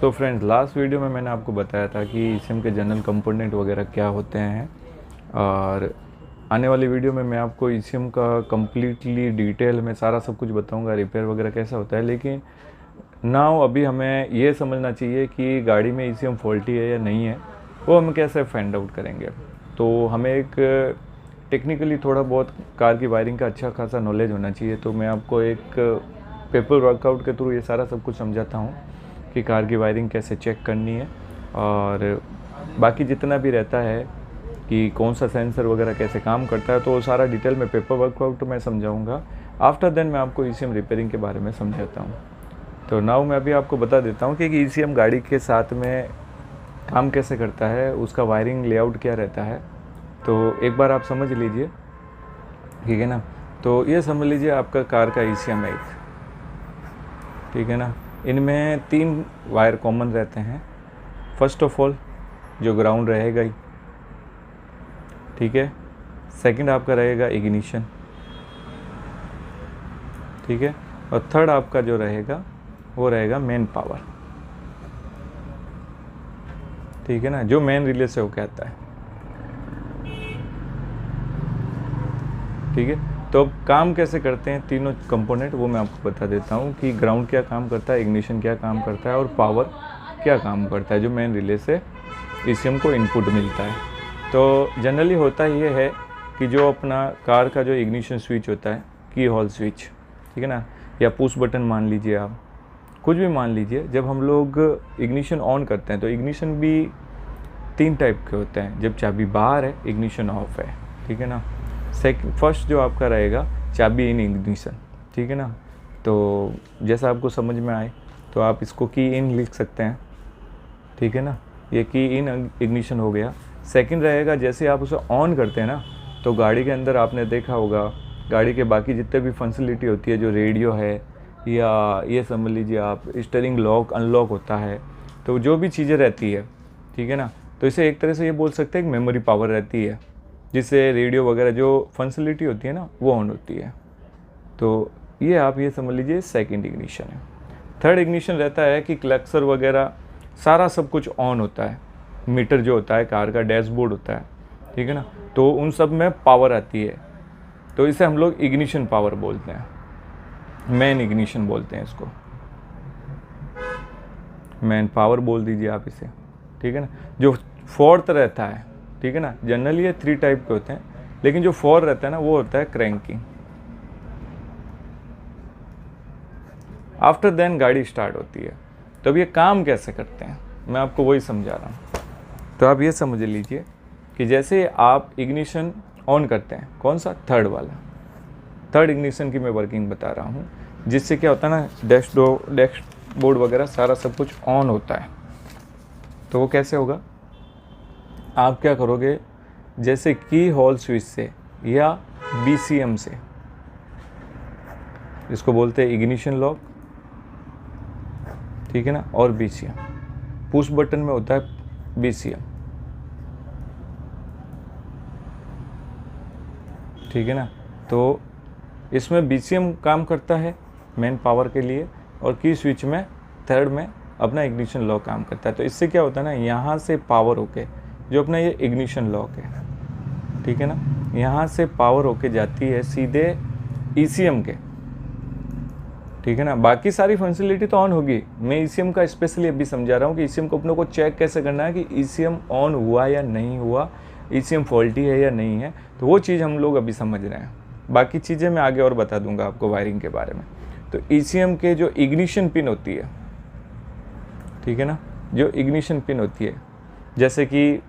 So friends, last video में मैंने आपको बताया था कि ईसीएम के जनरल कंपोनेंट वगैरह क्या होते हैं, और आने वाली वीडियो में मैं आपको ईसीएम का कम्प्लीटली डिटेल में सारा सब कुछ बताऊंगा, रिपेयर वगैरह कैसा होता है। लेकिन नाउ अभी हमें ये समझना चाहिए कि गाड़ी में ईसीएम फॉल्टी है या नहीं है, वो हम कैसे फाइंड आउट करेंगे। तो हमें एक टेक्निकली थोड़ा बहुत कार की वायरिंग का अच्छा खासा नॉलेज होना चाहिए। तो मैं आपको एक पेपर वर्कआउट के थ्रू ये सारा सब कुछ समझाता हूँ कि कार की वायरिंग कैसे चेक करनी है, और बाकी जितना भी रहता है कि कौन सा सेंसर वगैरह कैसे काम करता है, तो वो सारा डिटेल में पेपर वर्कआउट मैं समझाऊंगा। आफ्टर देन मैं आपको ईसीएम रिपेयरिंग के बारे में समझाता हूँ। तो नाउ मैं अभी आपको बता देता हूँ कि ईसीएम गाड़ी के साथ में काम कैसे करता है, उसका वायरिंग लेआउट क्या रहता है। तो एक बार आप समझ लीजिए, ठीक है ना। तो ये समझ लीजिए आपका कार का ईसीएम है एक, ठीक है ना। इनमें 3 वायर कॉमन रहते हैं। फर्स्ट ऑफ ऑल जो ग्राउंड रहेगा ही, ठीक है। सेकंड आपका रहेगा इग्निशन, ठीक है। और थर्ड आपका जो रहेगा वो रहेगा मेन पावर, ठीक है ना, जो मेन रिले से होकर आता है, ठीक है। तो अब काम कैसे करते हैं तीनों कंपोनेंट, वो मैं आपको बता देता हूँ कि ग्राउंड क्या काम करता है, इग्निशन क्या काम करता है, और पावर क्या काम करता है, जो मेन रिले से ईसीएम को इनपुट मिलता है। तो जनरली होता ये है कि जो अपना कार का जो इग्निशन स्विच होता है, की होल स्विच, ठीक है ना, या पुश बटन मान लीजिए, आप कुछ भी मान लीजिए। जब हम लोग इग्निशन ऑन करते हैं तो इग्निशन भी 3 टाइप के होते हैं। जब चाबी बाहर है, इग्निशन ऑफ है, ठीक है ना। फर्स्ट जो आपका रहेगा चाबी इन इग्निशन, ठीक है ना। तो जैसा आपको समझ में आए तो आप इसको की इन लिख सकते हैं, ठीक है ना। ये की इन इग्निशन हो गया। सेकंड रहेगा जैसे आप उसे ऑन करते हैं ना, तो गाड़ी के अंदर आपने देखा होगा गाड़ी के बाकी जितने भी फंसिलिटी होती है, जो रेडियो है, या ये समझ लीजिए आप स्टीयरिंग लॉक अनलॉक होता है, तो जो भी चीज़ें रहती है, ठीक है ना। तो इसे एक तरह से ये बोल सकते हैं कि मेमोरी पावर रहती है, जिससे रेडियो वगैरह जो फंसिलिटी होती है ना, वो ऑन होती है। तो ये आप ये समझ लीजिए सेकंड इग्निशन है। थर्ड इग्निशन रहता है कि क्लक्सर वगैरह सारा सब कुछ ऑन होता है। मीटर जो होता है, कार का डैशबोर्ड होता है, ठीक है ना, तो उन सब में पावर आती है। तो इसे हम लोग इग्निशन पावर बोलते हैं, मेन इग्निशन बोलते हैं इसको, मेन पावर बोल दीजिए आप इसे, ठीक है ना। जो फोर्थ रहता है, ठीक है ना, जनरली ये 3 टाइप के होते हैं, लेकिन जो 4 रहता है ना, वो होता है क्रैंकिंग। आफ्टर देन गाड़ी स्टार्ट होती है। तो अब ये काम कैसे करते हैं, मैं आपको वही समझा रहा हूँ। तो आप ये समझ लीजिए कि जैसे आप इग्निशन ऑन करते हैं, कौन सा, थर्ड वाला, थर्ड इग्निशन की मैं वर्किंग बता रहा हूँ, जिससे क्या होता है ना, डैशबोर्ड वगैरह सारा सब कुछ ऑन होता है। तो वो कैसे होगा, आप क्या करोगे, जैसे की होल स्विच से या बीसीएम से, इसको बोलते हैं इग्निशन लॉक, ठीक है ना, और बीसीएम, पुश बटन में होता है बीसीएम, ठीक है ना। तो इसमें बीसीएम काम करता है मेन पावर के लिए, और की स्विच में थर्ड में अपना इग्निशन लॉक काम करता है। तो इससे क्या होता है ना, यहाँ से पावर होके, जो अपना ये इग्निशन लॉक है, ठीक है ना, यहाँ से पावर होके जाती है सीधे ईसीएम के, ठीक है ना। बाकी सारी फैसिलिटी तो ऑन होगी। मैं ईसीएम का स्पेशली अभी समझा रहा हूँ कि ईसीएम को अपने को चेक कैसे करना है कि ईसीएम ऑन हुआ या नहीं हुआ, ईसीएम फॉल्टी है या नहीं है। तो वो चीज़ हम लोग अभी समझ रहे हैं, बाकी चीज़ें मैं आगे और बता दूंगा आपको वायरिंग के बारे में। तो ईसीएम के जो इग्निशन पिन होती है, ठीक है ना, जो इग्निशन पिन होती है, जैसे कि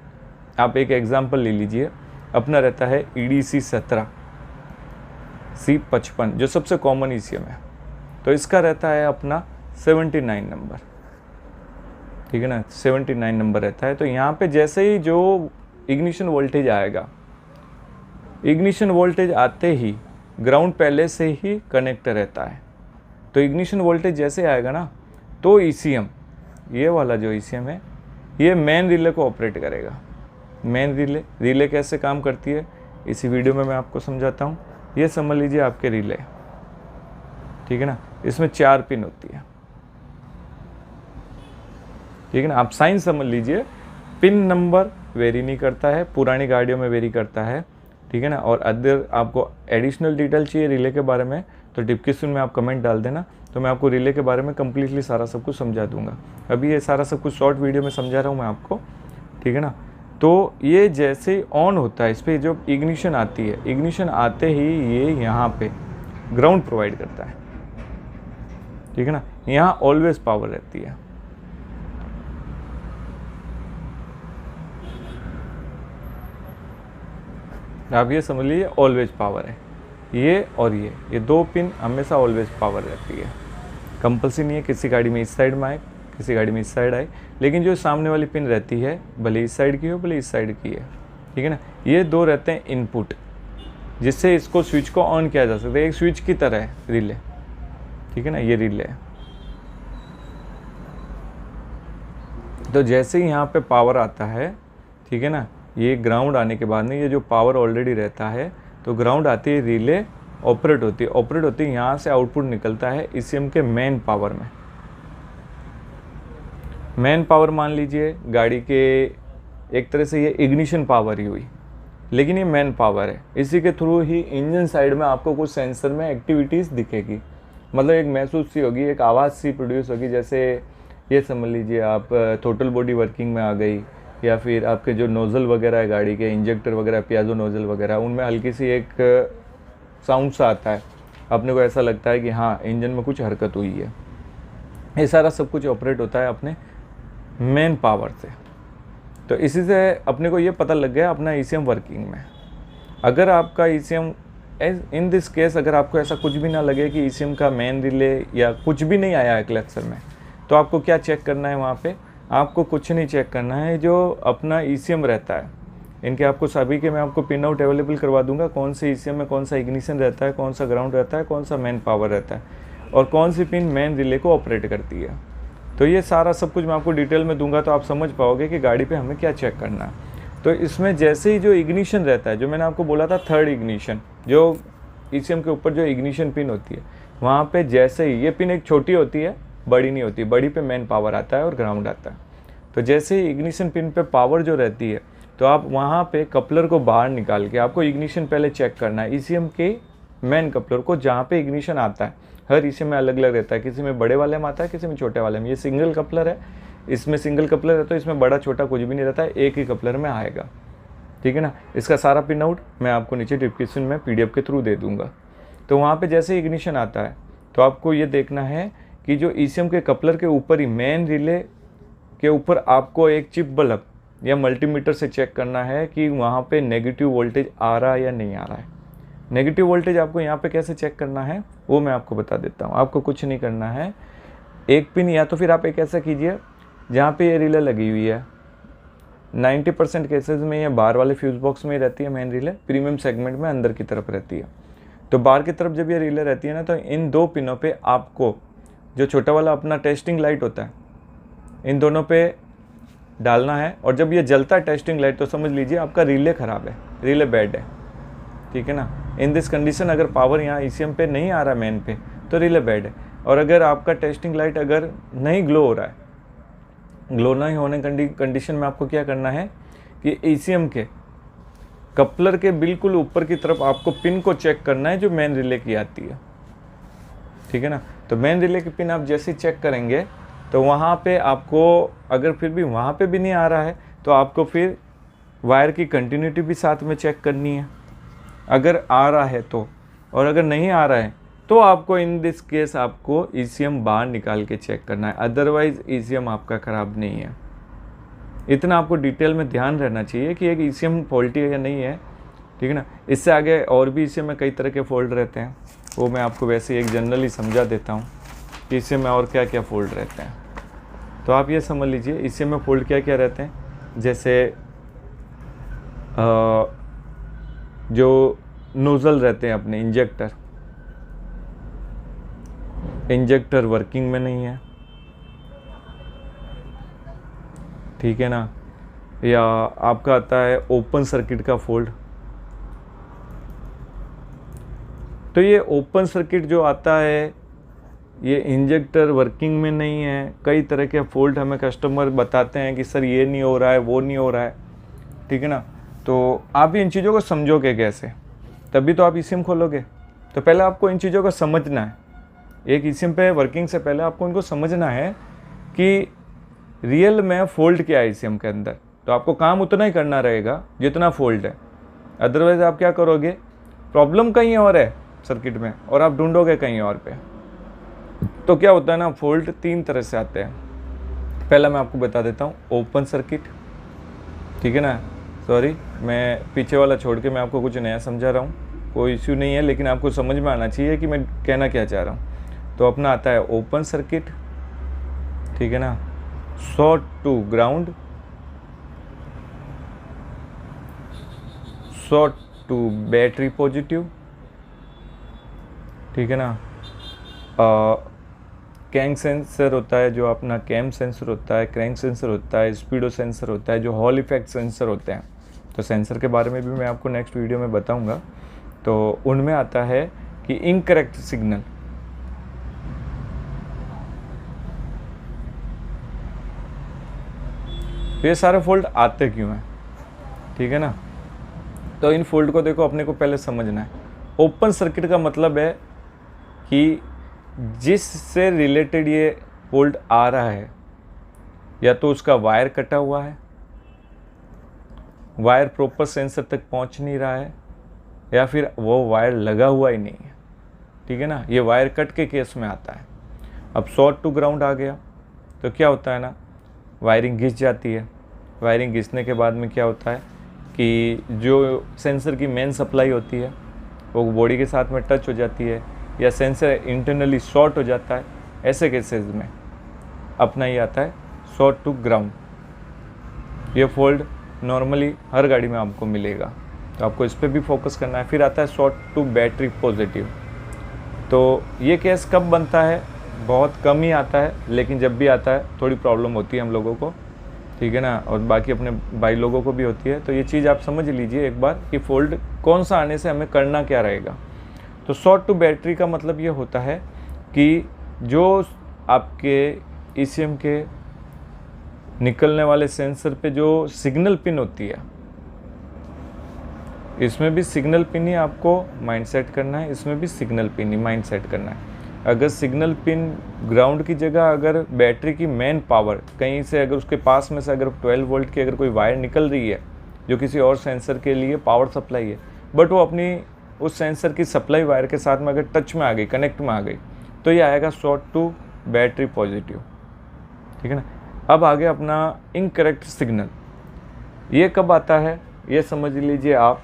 आप एक एग्जांपल ले लीजिए, अपना रहता है EDC 17 C55, जो सबसे कॉमन ईसीएम है। तो इसका रहता है अपना 79 नंबर, ठीक है ना, 79 नंबर रहता है। तो यहाँ पे जैसे ही जो इग्निशन वोल्टेज आएगा, इग्निशन वोल्टेज आते ही ग्राउंड पहले से ही कनेक्ट रहता है। तो इग्निशन वोल्टेज जैसे आएगा ना, तो ईसीएम, ये वाला जो ईसीएम है, ये मेन रिले को ऑपरेट करेगा। मेन रिले कैसे काम करती है, इसी वीडियो में मैं आपको समझाता हूँ। ये समझ लीजिए आपके रिले, ठीक है ना, इसमें 4 पिन होती है, ठीक है ना। आप साइन समझ लीजिए, पिन नंबर वेरी नहीं करता है, पुरानी गाड़ियों में वेरी करता है, ठीक है ना। और अदर आपको एडिशनल डिटेल चाहिए रिले के बारे में तो डिस्क्रिप्शन में आप कमेंट डाल देना, तो मैं आपको रिले के बारे में कम्प्लीटली सारा सब कुछ समझा दूंगा। अभी ये सारा सब कुछ शॉर्ट वीडियो में समझा रहा हूँ मैं आपको, ठीक है ना। तो ये जैसे ऑन होता है, इस पर जो इग्निशन आती है, इग्निशन आते ही ये यहाँ पे ग्राउंड प्रोवाइड करता है, ठीक है ना। यहाँ ऑलवेज पावर रहती है। आप ये समझ लीजिए ऑलवेज पावर है, ये और ये दो पिन हमेशा ऑलवेज पावर रहती है। कंपल्सरी नहीं है किसी गाड़ी में इस साइड में आए, किसी गाड़ी में इस साइड आए, लेकिन जो सामने वाली पिन रहती है भले इस साइड की हो भले इस साइड की है, ठीक है ना। ये दो रहते हैं इनपुट, जिससे इसको स्विच को ऑन किया जा सकता है। एक स्विच की तरह है रिले, ठीक है ना, ये रिले है। तो जैसे ही यहाँ पे पावर आता है, ठीक है ना, ये ग्राउंड आने के बाद में ये जो पावर ऑलरेडी रहता है, तो ग्राउंड आती है, रिले ऑपरेट होती है, यहाँ से आउटपुट निकलता है ईसीएम के मेन पावर में। मेन पावर मान लीजिए गाड़ी के एक तरह से ये इग्निशन पावर ही हुई, लेकिन ये मेन पावर है। इसी के थ्रू ही इंजन साइड में आपको कुछ सेंसर में एक्टिविटीज़ दिखेगी, मतलब एक महसूस सी होगी, एक आवाज़ सी प्रोड्यूस होगी। जैसे ये समझ लीजिए आप टोटल बॉडी वर्किंग में आ गई, या फिर आपके जो नोज़ल वगैरह है गाड़ी के, इंजेक्टर वगैरह, पियाजो नोज़ल वगैरह, उनमें हल्की सी एक साउंड सा आता है, अपने को ऐसा लगता है कि हाँ इंजन में कुछ हरकत हुई है। ये सारा सब कुछ ऑपरेट होता है अपने मेन पावर से। तो इसी से अपने को ये पता लग गया अपना ईसीएम वर्किंग में। अगर आपका ईसीएम इन दिस केस अगर आपको ऐसा कुछ भी ना लगे कि ईसीएम का मेन रिले या कुछ भी नहीं आया है क्लचर में, तो आपको क्या चेक करना है वहाँ पे? आपको कुछ नहीं चेक करना है, जो अपना ईसीएम रहता है इनके आपको सभी के मैं आपको पिन आउट अवेलेबल करवा दूंगा, कौन से ईसीएम में कौन सा इग्निशन रहता है, कौन सा ग्राउंड रहता है, कौन सा मेन पावर रहता है, और कौन सी पिन मेन रिले को ऑपरेट करती है। तो ये सारा सब कुछ मैं आपको डिटेल में दूंगा, तो आप समझ पाओगे कि गाड़ी पे हमें क्या चेक करना है। तो इसमें जैसे ही जो इग्निशन रहता है, जो मैंने आपको बोला था थर्ड इग्निशन, जो ईसीएम के ऊपर जो इग्निशन पिन होती है, वहाँ पे जैसे ही ये पिन एक छोटी होती है, बड़ी नहीं होती, बड़ी पे मेन पावर आता है और ग्राउंड आता है। तो जैसे ही इग्निशन पिन पे पावर जो रहती है, तो आप वहाँ पे कपलर को बाहर निकाल के आपको इग्निशन पहले चेक करना है, ईसीएम के मेन कपलर को, जहाँ पे इग्निशन आता है। हर ईसीएम में अलग अलग रहता है, किसी में बड़े वाले में आता है, किसी में छोटे वाले में। ये सिंगल कपलर है, इसमें सिंगल कपलर है, तो इसमें बड़ा छोटा कुछ भी नहीं रहता है, एक ही कपलर में आएगा, ठीक है ना। इसका सारा पिन आउट मैं आपको नीचे डिस्क्रिप्शन में पीडीएफ के थ्रू दे दूंगा। तो वहाँ पे जैसे इग्निशन आता है, तो आपको ये देखना है कि जो ईसीएम के कपलर के ऊपर ही मेन रिले के ऊपर आपको एक चिप बल्ब या मल्टीमीटर से चेक करना है कि वहाँ पे नेगेटिव वोल्टेज आ रहा है या नहीं आ रहा है। नेगेटिव वोल्टेज आपको यहाँ पे कैसे चेक करना है वो मैं आपको बता देता हूँ। आपको कुछ नहीं करना है, एक पिन, या तो फिर आप एक ऐसा कीजिए जहाँ पे ये रिले लगी हुई है, 90% केसेस में ये बाहर वाले फ्यूज़ बॉक्स में ही रहती है मेन रिले, प्रीमियम सेगमेंट में अंदर की तरफ रहती है। तो बाहर की तरफ जब ये रिले रहती है ना, तो इन दो पिनों पे आपको जो छोटा वाला अपना टेस्टिंग लाइट होता है, इन दोनों पे डालना है। और जब ये जलता है टेस्टिंग लाइट, तो समझ लीजिए आपका रिले ख़राब है, रिले बैड है, ठीक है ना। इन दिस कंडीशन अगर पावर यहाँ ईसीएम पे नहीं आ रहा है मेन पे, तो रिले बैड है। और अगर आपका टेस्टिंग लाइट अगर नहीं ग्लो हो रहा है, ग्लो नहीं होने कंडीशन में आपको क्या करना है कि ईसीएम के कपलर के बिल्कुल ऊपर की तरफ आपको पिन को चेक करना है जो मेन रिले की आती है, ठीक है ना। तो मेन रिले की पिन आप जैसे चेक करेंगे, तो वहाँ पे आपको अगर फिर भी वहाँ पे भी नहीं आ रहा है, तो आपको फिर वायर की कंटिन्यूटी भी साथ में चेक करनी है, अगर आ रहा है तो। और अगर नहीं आ रहा है तो आपको इन दिस केस आपको ईसीएम बाहर निकाल के चेक करना है, अदरवाइज़ ईसीएम आपका ख़राब नहीं है। इतना आपको डिटेल में ध्यान रहना चाहिए कि एक ईसीएम फॉल्टी है या नहीं है, ठीक है ना। इससे आगे और भी ईसीएम में कई तरह के फॉल्ट रहते हैं, वो मैं आपको वैसे ही एक जनरली समझा देता हूँ कि ईसीएम में और क्या क्या फॉल्ट रहते हैं। तो आप ये समझ लीजिए ईसीएम में फॉल्ट क्या क्या रहते हैं। जैसे जो नोज़ल रहते हैं अपने इंजेक्टर वर्किंग में नहीं है, ठीक है ना। या आपका आता है ओपन सर्किट का फॉल्ट। तो ये ओपन सर्किट जो आता है, ये इंजेक्टर वर्किंग में नहीं है, कई तरह के फॉल्ट हमें कस्टमर बताते हैं कि सर ये नहीं हो रहा है, वो नहीं हो रहा है, ठीक है ना। तो आप इन चीज़ों को समझोगे कैसे, तभी तो आप ईसीएम खोलोगे। तो पहले आपको इन चीज़ों को समझना है। एक ईसीएम पे वर्किंग से पहले आपको इनको समझना है कि रियल में फॉल्ट क्या है ईसीएम के अंदर। तो आपको काम उतना ही करना रहेगा जितना फॉल्ट है, अदरवाइज़ आप क्या करोगे, प्रॉब्लम कहीं और है सर्किट में और आप ढूंढोगे कहीं और पे। तो क्या होता है ना, फॉल्ट 3 तरह से आते हैं। पहला मैं आपको बता देता हूँ, ओपन सर्किट, ठीक है ना। सॉरी, मैं पीछे वाला छोड़ के मैं आपको कुछ नया समझा रहा हूँ, कोई इश्यू नहीं है, लेकिन आपको समझ में आना चाहिए कि मैं कहना क्या चाह रहा हूँ। तो अपना आता है ओपन सर्किट, ठीक है ना, short to ground, short to battery positive, ठीक है ना। कैंग सेंसर होता है, जो अपना कैम सेंसर होता है, क्रैंक सेंसर होता है, स्पीडो सेंसर होता है, जो हॉल इफेक्ट सेंसर होते हैं। तो सेंसर के बारे में भी मैं आपको नेक्स्ट वीडियो में बताऊंगा। तो उनमें आता है कि इनकरेक्ट सिग्नल, ये सारे फॉल्ट आते क्यों हैं, ठीक है ना। तो इन फॉल्ट को देखो, अपने को पहले समझना है। ओपन सर्किट का मतलब है कि जिससे रिलेटेड ये फॉल्ट आ रहा है, या तो उसका वायर कटा हुआ है, वायर प्रॉपर सेंसर तक पहुंच नहीं रहा है, या फिर वो वायर लगा हुआ ही नहीं है, ठीक है ना। ये वायर कट के केस में आता है। अब शॉर्ट टू ग्राउंड आ गया तो क्या होता है ना, वायरिंग घिस जाती है। वायरिंग घिसने के बाद में क्या होता है कि जो सेंसर की मेन सप्लाई होती है वो बॉडी के साथ में टच हो जाती है, या सेंसर इंटरनली शॉर्ट हो जाता है। ऐसे केसेस में अपना ही आता है शॉर्ट टू ग्राउंड। ये फॉल्ट नॉर्मली हर गाड़ी में आपको मिलेगा, तो आपको इस पर भी फोकस करना है। फिर आता है शॉर्ट टू बैटरी पॉजिटिव। तो ये केस कब बनता है, बहुत कम ही आता है, लेकिन जब भी आता है थोड़ी प्रॉब्लम होती है हम लोगों को, ठीक है ना, और बाकी अपने भाई लोगों को भी होती है। तो ये चीज़ आप समझ लीजिए एक बार कि फॉल्ट कौन सा आने से हमें करना क्या रहेगा। तो शॉर्ट टू बैटरी का मतलब ये होता है कि जो आपके ईसीएम के निकलने वाले सेंसर पे जो सिग्नल पिन होती है, इसमें भी सिग्नल पिन ही आपको माइंड सेट करना है, इसमें भी सिग्नल पिन ही माइंड सेट करना है। अगर सिग्नल पिन ग्राउंड की जगह अगर बैटरी की मेन पावर कहीं से, अगर उसके पास में से अगर 12 वोल्ट की अगर कोई वायर निकल रही है जो किसी और सेंसर के लिए पावर सप्लाई है, बट वो अपनी उस सेंसर की सप्लाई वायर के साथ में अगर टच में आ गई, कनेक्ट में आ गई, तो ये आएगा शॉर्ट टू बैटरी पॉजिटिव, ठीक है ना। अब आगे अपना इनकरेक्ट सिग्नल, ये कब आता है, ये समझ लीजिए आप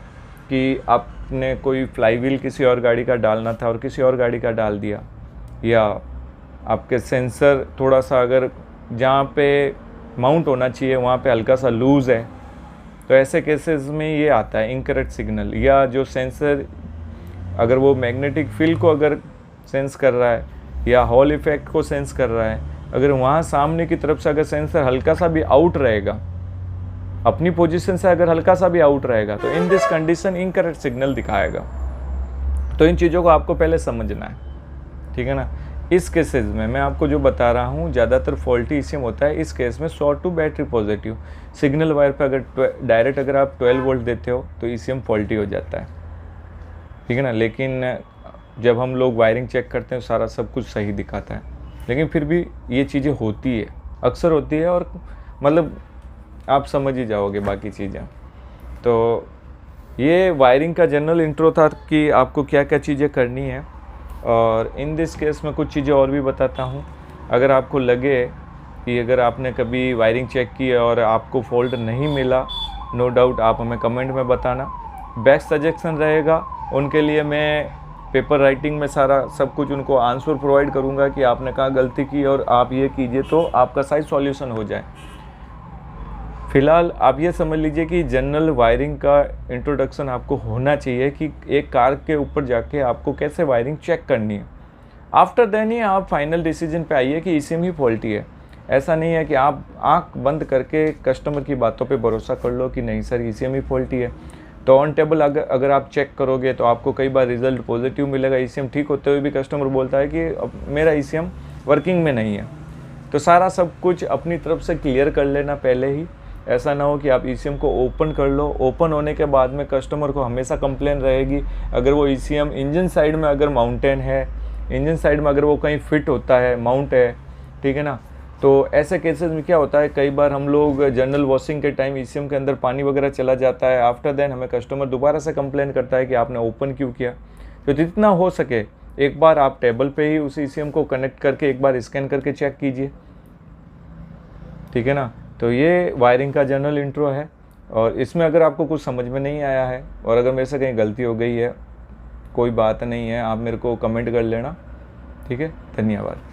कि आपने कोई फ्लाईव्हील किसी और गाड़ी का डालना था और किसी और गाड़ी का डाल दिया, या आपके सेंसर थोड़ा सा अगर जहाँ पे माउंट होना चाहिए वहाँ पे हल्का सा लूज़ है, तो ऐसे केसेस में ये आता है इनकरेक्ट सिग्नल। या जो सेंसर अगर वो मैग्नेटिक फील्ड को अगर सेंस कर रहा है या हॉल इफेक्ट को सेंस कर रहा है, अगर वहाँ सामने की तरफ से अगर सेंसर हल्का सा भी आउट रहेगा, अपनी पोजीशन से अगर हल्का सा भी आउट रहेगा, तो in this condition incorrect signal दिखाएगा। तो इन चीज़ों को आपको पहले समझना है, ठीक है ना। इस केसेस में मैं आपको जो बता रहा हूँ ज़्यादातर फॉल्टी ईसीएम होता है। इस केस में short to battery positive, signal wire पे अगर डायरेक्ट अगर आप 12 वोल्ट देते हो तो ईसीएम फॉल्टी हो जाता है, ठीक है ना। लेकिन जब हम लोग वायरिंग चेक करते हैं सारा सब कुछ सही दिखाता है, लेकिन फिर भी ये चीज़ें होती है, अक्सर होती है, और मतलब आप समझ ही जाओगे बाकी चीज़ें। तो ये वायरिंग का जनरल इंट्रो था कि आपको क्या क्या चीज़ें करनी है, और इन दिस केस में कुछ चीज़ें और भी बताता हूँ। अगर आपको लगे कि अगर आपने कभी वायरिंग चेक की है और आपको फॉल्ट नहीं मिला, नो डाउट आप हमें कमेंट में बताना। बेस्ट सजेशन रहेगा उनके लिए, मैं पेपर राइटिंग में सारा सब कुछ उनको आंसर प्रोवाइड करूँगा कि आपने कहाँ गलती की और आप ये कीजिए तो आपका सही सॉल्यूशन हो जाए। फ़िलहाल आप ये समझ लीजिए कि जनरल वायरिंग का इंट्रोडक्शन आपको होना चाहिए कि एक कार के ऊपर जाके आपको कैसे वायरिंग चेक करनी है। आफ्टर देन ही आप फाइनल डिसीजन पे आइए कि ईसीएम ही फॉल्टी है। ऐसा नहीं है कि आप आंख बंद करके कस्टमर की बातों पे भरोसा कर लो कि नहीं सर ईसीएम ही फॉल्टी है। तो ऑन टेबल अगर आप चेक करोगे तो आपको कई बार रिजल्ट पॉजिटिव मिलेगा। ईसीएम ठीक होते हुए भी कस्टमर बोलता है कि अब मेरा ईसीएम वर्किंग में नहीं है। तो सारा सब कुछ अपनी तरफ से क्लियर कर लेना पहले ही। ऐसा ना हो कि आप ईसीएम को ओपन कर लो, ओपन होने के बाद में कस्टमर को हमेशा कंप्लेन रहेगी अगर वो ईसीएम इंजन साइड में अगर माउंटेन है, इंजन साइड में अगर वो कहीं फिट होता है, माउंट है, ठीक है ना। तो ऐसे केसेस में क्या होता है, कई बार हम लोग जनरल वॉशिंग के टाइम ईसीएम के अंदर पानी वगैरह चला जाता है, आफ्टर देन हमें कस्टमर दोबारा से कंप्लेन करता है कि आपने ओपन क्यों किया। तो जितना हो सके एक बार आप टेबल पे ही उस ईसीएम को कनेक्ट करके एक बार स्कैन करके चेक कीजिए, ठीक है ना। तो ये वायरिंग का जनरल इंट्रो है, और इसमें अगर आपको कुछ समझ में नहीं आया है और अगर मेरे से कहीं गलती हो गई है, कोई बात नहीं है, आप मेरे को कमेंट कर लेना, ठीक है। धन्यवाद।